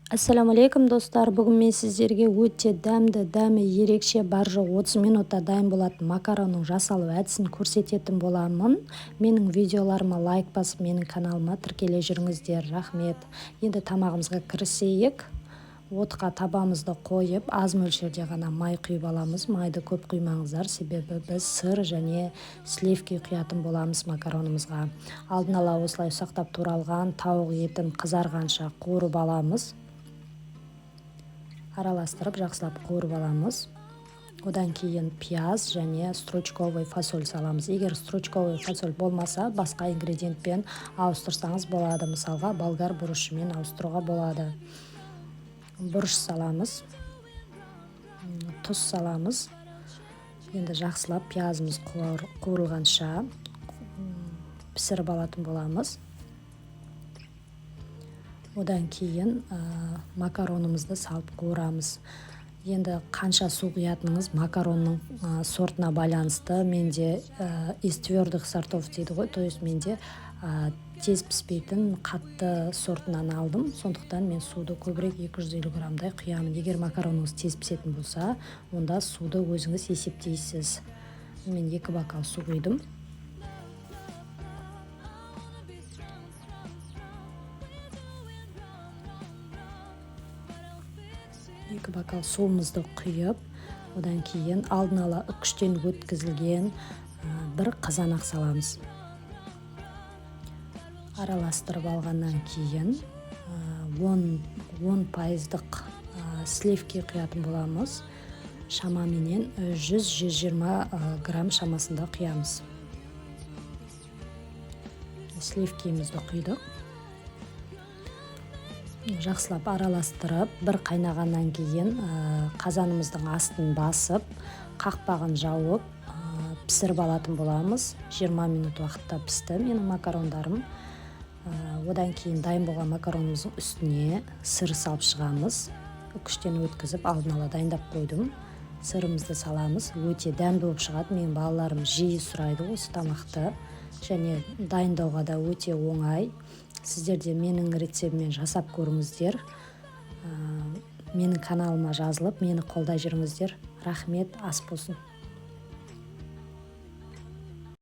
Ассаламу алейкум достар, бүгін мен сіздерге өте дәмі ерекше баржы 30 минутта дайын болатын макаронның жасалу әдісін көрсететін боламын. Менің видеоларыма лайк басып, менің каналыма тіркеле жүріңіздер, рахмет. Енді тамағымызға кірісейік. Отқа табамызды қойып, аз мөлшерде ғана май құйып аламыз. Майды көп құймаңыздар, себебі біз сыр және сливки құятын боламыз макаронымызға. Алдын ала осылай ұсақтап туралған тауық етін қызарғанша қуырып аламыз. Араластырып жақсылап қуырып аламыз. Одан кейін пияз және стручковый фасоль саламыз. Егер стручковый фасоль болмаса, басқа ингредиентпен ауыстырсаңыз болады. Мысалға, болгар бұрышымен ауыстыруға болады. Бұрыш саламыз. Тұз саламыз. Енді жақсылап пиязымыз қуырылғанша пісіріп алатын боламыз. Одан кейін макаронымызды салып қуырамыз. Енді қанша су құятыныңыз макаронның сортына байланысты. Менде из твердых сортов дейді ғой, то есть менде тез піспейтін қатты сортынан алдым. Сондықтан мен суды көбірек 250 граммдай құямын. Егер макароныңыз тез пісетін болса, онда суды өзіңіз есептейсіз. Мен 2 бокал су құйдым. Екі бокал суымызды құйып, одан кейін алдын ала үкіштен өткізілген бір қызанақ саламыз. Араластырып алғаннан кейін 10% сливки құятын боламыз. Шамаменен 100-120 грамм шамасында құямыз. Сливкимізді құйдық. Жақсылап араластырып, бір қайнағаннан кейін қазанымыздың астын басып, қақпағын жауып, пісіріп алатын боламыз. 20 минут уақытта пісті менің макарондарым. Одан кейін дайын болған макаронымыздың үстіне сыр салып шығамыз. Үкіштен өткізіп, алдын ала дайындап қойдым. Сырымызды саламыз. Өте дәмді болып шығады. Менің балаларым жиі сұрайды осы тамақты. Және дайындауға да өте оңай. Сіздер де менің рецептіммен жасап көріңіздер. Менің каналыма жазылып, мені қолдай жүріңіздер. Рахмет, ас болсын.